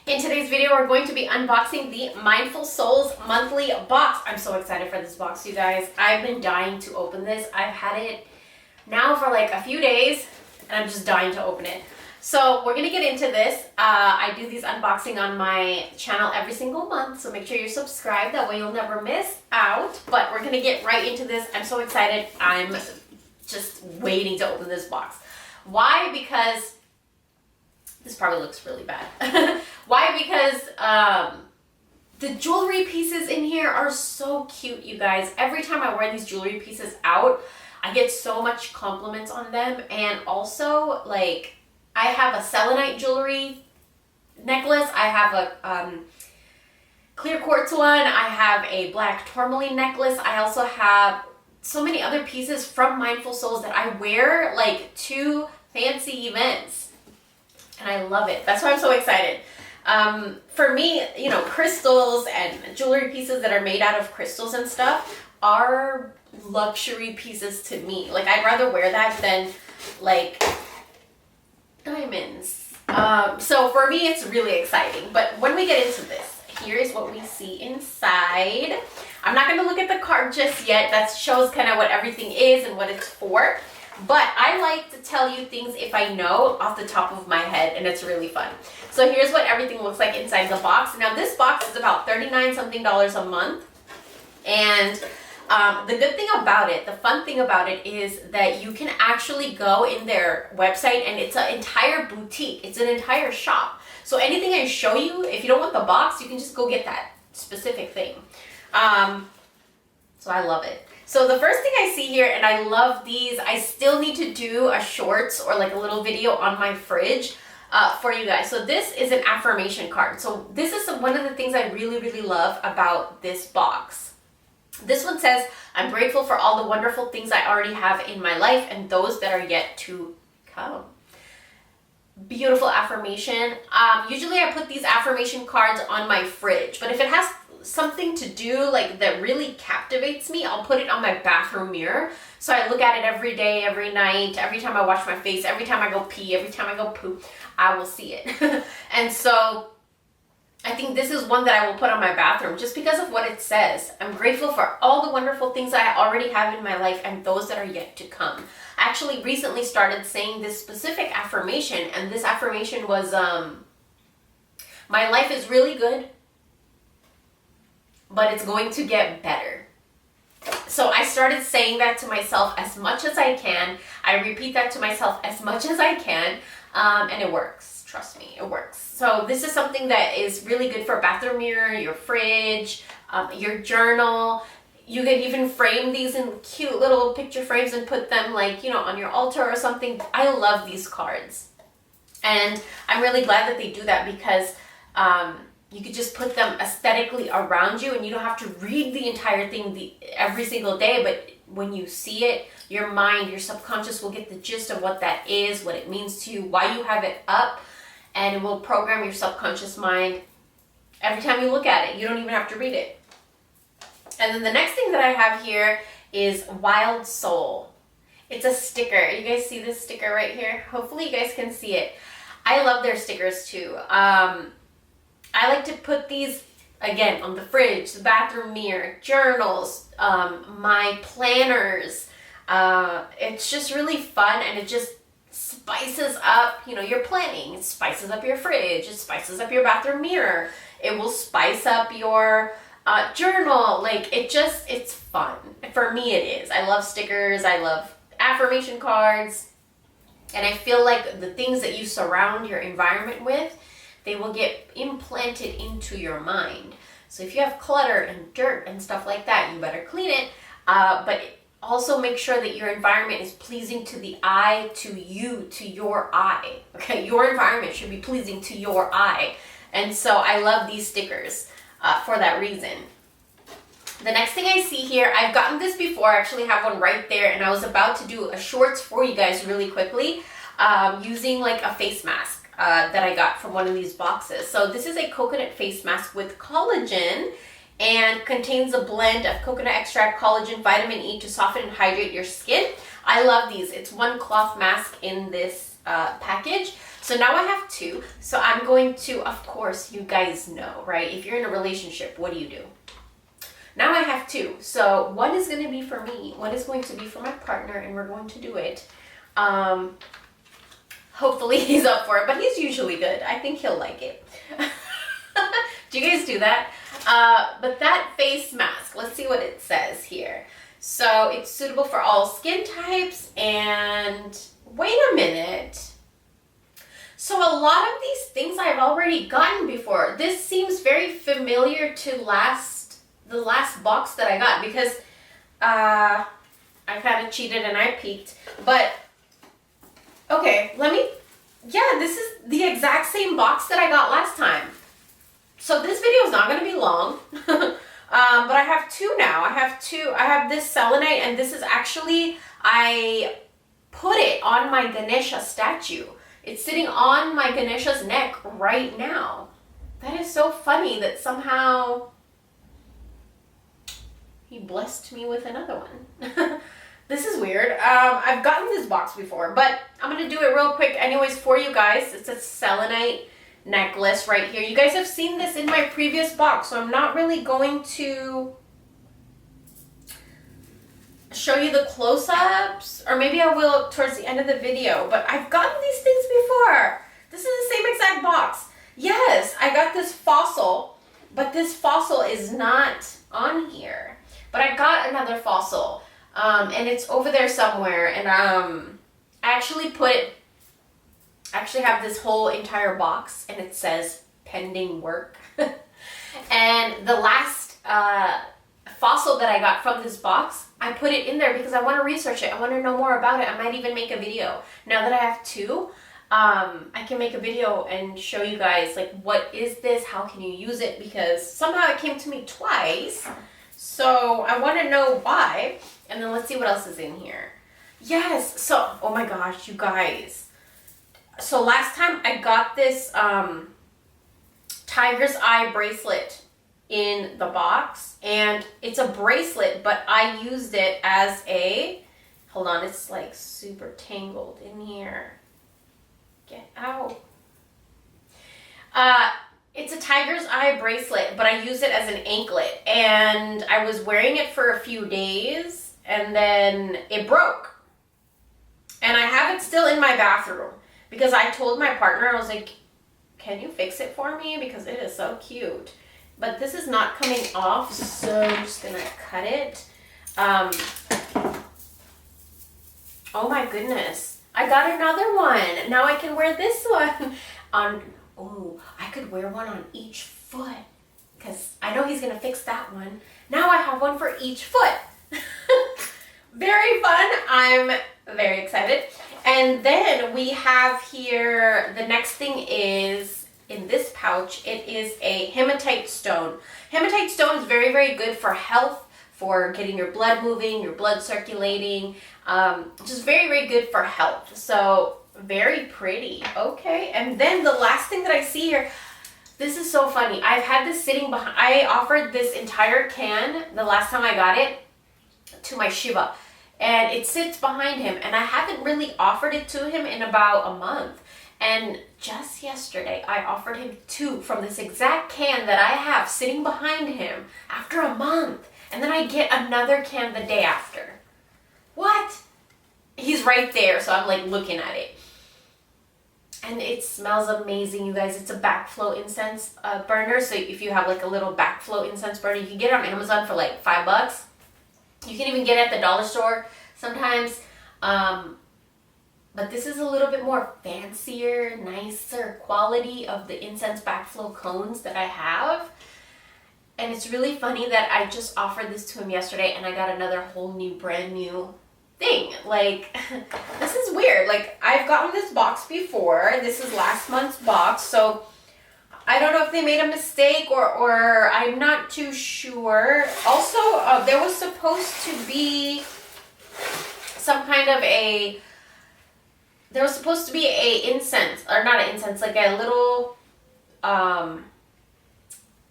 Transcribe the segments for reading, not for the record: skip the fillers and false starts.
In today's video, we're going to be unboxing the Mindful Souls monthly box. I'm so excited for this box, you guys. I've been dying to open this. I've had it now for like a few days, and I'm just dying to open it. So we're gonna get into this. I do these unboxing on my channel every single month, so make sure you're subscribed. That way you'll never miss out. But we're gonna get right into this. I'm so excited. I'm just waiting to open this box. Why? Because this probably looks really bad. Why? Because the jewelry pieces in here are so cute, you guys. Every time I wear these jewelry pieces out, I get so much compliments on them. And also, like, I have a selenite jewelry necklace. I have a clear quartz one. I have a black tourmaline necklace. I also have so many other pieces from Mindful Souls that I wear like to fancy events. And I love it. That's why I'm so excited. For me, you know, crystals and jewelry pieces that are made out of crystals and stuff are luxury pieces to me. Like, I'd rather wear that than like diamonds. So for me, it's really exciting. But when we get into this, here is what we see inside. I'm not going to look at the card just yet. That shows kind of what everything is and what it's for. But I like to tell you things if I know off the top of my head, and it's really fun. So here's what everything looks like inside the box. Now this box is about $39 something a month. And the good thing about it, the fun thing about it is that you can actually go in their website and it's an entire boutique. It's an entire shop. So anything I show you, if you don't want the box, you can just go get that specific thing. So I love it. So the first thing I see here, and I love these, I still need to do a shorts or like a little video on my fridge for you guys. So this is an affirmation card. So this is one of the things I really, really love about this box. This one says, I'm grateful for all the wonderful things I already have in my life and those that are yet to come. Beautiful affirmation. Usually I put these affirmation cards on my fridge, but if it has something to do like that really captivates me, I'll put it on my bathroom mirror. So I look at it every day, every night, every time I wash my face, every time I go pee, every time I go poop, I will see it. And so I think this is one that I will put on my bathroom just because of what it says. I'm grateful for all the wonderful things I already have in my life and those that are yet to come. I actually recently started saying this specific affirmation, and this affirmation was, my life is really good, but it's going to get better. So I started saying that to myself as much as I can. I repeat that to myself as much as I can, and it works. Trust me, it works. So this is something that is really good for a bathroom mirror, your fridge, your journal. You can even frame these in cute little picture frames and put them like, you know, on your altar or something. I love these cards. And I'm really glad that they do that because you could just put them aesthetically around you and you don't have to read the entire thing every single day. But when you see it, your mind, your subconscious will get the gist of what that is, what it means to you, why you have it up, and it will program your subconscious mind every time you look at it. You don't even have to read it. And then the next thing that I have here is Wild Soul. It's a sticker. You guys see this sticker right here? Hopefully you guys can see it. I love their stickers too. I like to put these, again, on the fridge, the bathroom mirror, journals, my planners. It's just really fun, and it just spices up, you know, your planning. It spices up your fridge. It spices up your bathroom mirror. It will spice up your journal. Like, it's fun. For me, it is. I love stickers. I love affirmation cards. And I feel like the things that you surround your environment with, they will get implanted into your mind. So if you have clutter and dirt and stuff like that, you better clean it. But also make sure that your environment is pleasing to the eye, to you, to your eye. Okay, your environment should be pleasing to your eye. And so I love these stickers for that reason. The next thing I see here, I've gotten this before. I actually have one right there, and I was about to do a shorts for you guys really quickly using like a face mask that I got from one of these boxes. So this is a coconut face mask with collagen and contains a blend of coconut extract, collagen, vitamin E to soften and hydrate your skin. I love these. It's one cloth mask in this package. So now I have two. So I'm going to, of course, you guys know, right? If you're in a relationship, what do? Now I have two. So one is going to be for me. One is going to be for my partner, and we're going to do it. Hopefully he's up for it, but he's usually good. I think he'll like it. Do you guys do that? But that face mask, let's see what it says here. So it's suitable for all skin types, and wait a minute. So a lot of these things I've already gotten before. This seems very familiar to the last box that I got, because I kind of cheated and I peeked. But okay, this is the exact same box that I got last time. So this video is not going to be long, but I have two now. I have this selenite, and this is actually, I put it on my Ganesha statue. It's sitting on my Ganesha's neck right now. That is so funny that somehow he blessed me with another one. This is weird. I've gotten this box before, but I'm going to do it real quick anyways for you guys. It's a Selenite necklace right here. You guys have seen this in my previous box, so I'm not really going to show you the close-ups, or maybe I will towards the end of the video, but I've gotten these things before. This is the same exact box. Yes, I got this fossil, but this fossil is not on here. But I got another fossil. And it's over there somewhere, and I actually have this whole entire box, and it says pending work. And the last fossil that I got from this box, I put it in there because I want to research it. I want to know more about it. I might even make a video. Now that I have two, I can make a video and show you guys, like, what is this? How can you use it? Because somehow it came to me twice. So I want to know why. And then let's see what else is in here. Yes. So, oh my gosh, you guys. So last time I got this tiger's eye bracelet in the box. And it's a bracelet, but I used it as a... Hold on, it's like super tangled in here. Get out. It's a tiger's eye bracelet, but I used it as an anklet. And I was wearing it for a few days. And then it broke. And I have it still in my bathroom. Because I told my partner, I was like, can you fix it for me? Because it is so cute. But this is not coming off, so I'm just going to cut it. Oh my goodness. I got another one. Now I can wear this one. I could wear one on each foot. Because I know he's going to fix that one. Now I have one for each foot. Very fun. I'm very excited. And then we have here, the next thing is in this pouch. It is a Hematite Stone. Hematite Stone is very, very good for health, for getting your blood moving, your blood circulating. Just very, very good for health. So very pretty. Okay. And then the last thing that I see here, this is so funny. I've had this sitting behind. I offered this entire can the last time I got it to my Shiva, and it sits behind him, and I haven't really offered it to him in about a month. And just yesterday I offered him two from this exact can that I have sitting behind him after a month, and then I get another can the day after. What? He's right there, so I'm like looking at it, and it smells amazing, you guys. It's a backflow incense burner. So if you have like a little backflow incense burner, you can get it on Amazon for like $5. You can even get it at the dollar store sometimes. But this is a little bit more fancier, nicer quality of the incense backflow cones that I have. And it's really funny that I just offered this to him yesterday, and I got another whole new, brand new thing. Like, this is weird. Like, I've gotten this box before. This is last month's box, so I don't know if they made a mistake or I'm not too sure. Also, there was supposed to be some kind of a... There was supposed to be a incense, or not an incense, like a little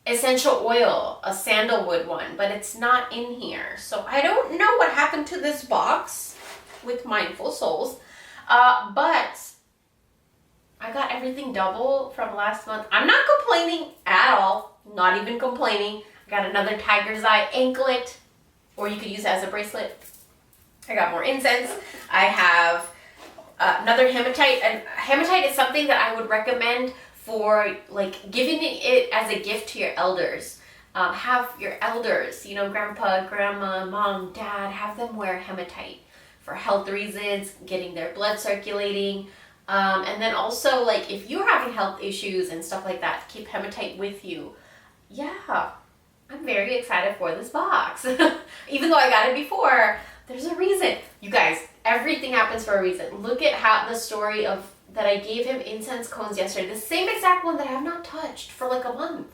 essential oil, a sandalwood one, but it's not in here. So I don't know what happened to this box with Mindful Souls, but I got everything double from last month. I'm not complaining at all. Not even complaining. I got another tiger's eye anklet, or you could use it as a bracelet. I got more incense. I have another hematite. And hematite is something that I would recommend for like giving it as a gift to your elders. Have your elders, you know, grandpa, grandma, mom, dad, have them wear hematite for health reasons, getting their blood circulating. And then also, like, if you're having health issues and stuff like that, keep hematite with you. Yeah, I'm very excited for this box. Even though I got it before, there's a reason. You guys, everything happens for a reason. Look at how the story of that I gave him incense cones yesterday. The same exact one that I have not touched for like a month.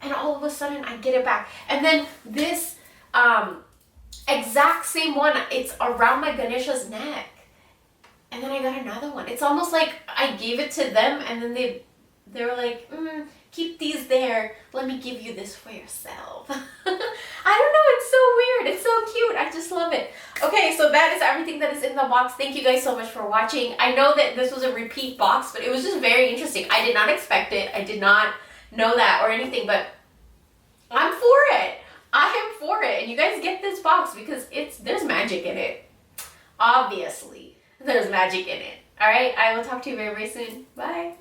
And all of a sudden, I get it back. And then this exact same one, it's around my Ganesha's neck. And then I got another one. It's almost like I gave it to them and then they were like, keep these there. Let me give you this for yourself. I don't know. It's so weird. It's so cute. I just love it. Okay, so that is everything that is in the box. Thank you guys so much for watching. I know that this was a repeat box, but it was just very interesting. I did not expect it. I did not know that or anything, but I'm for it. I am for it. And you guys get this box because there's magic in it. Obviously, there's magic in it. All right, I will talk to you very, very soon. Bye.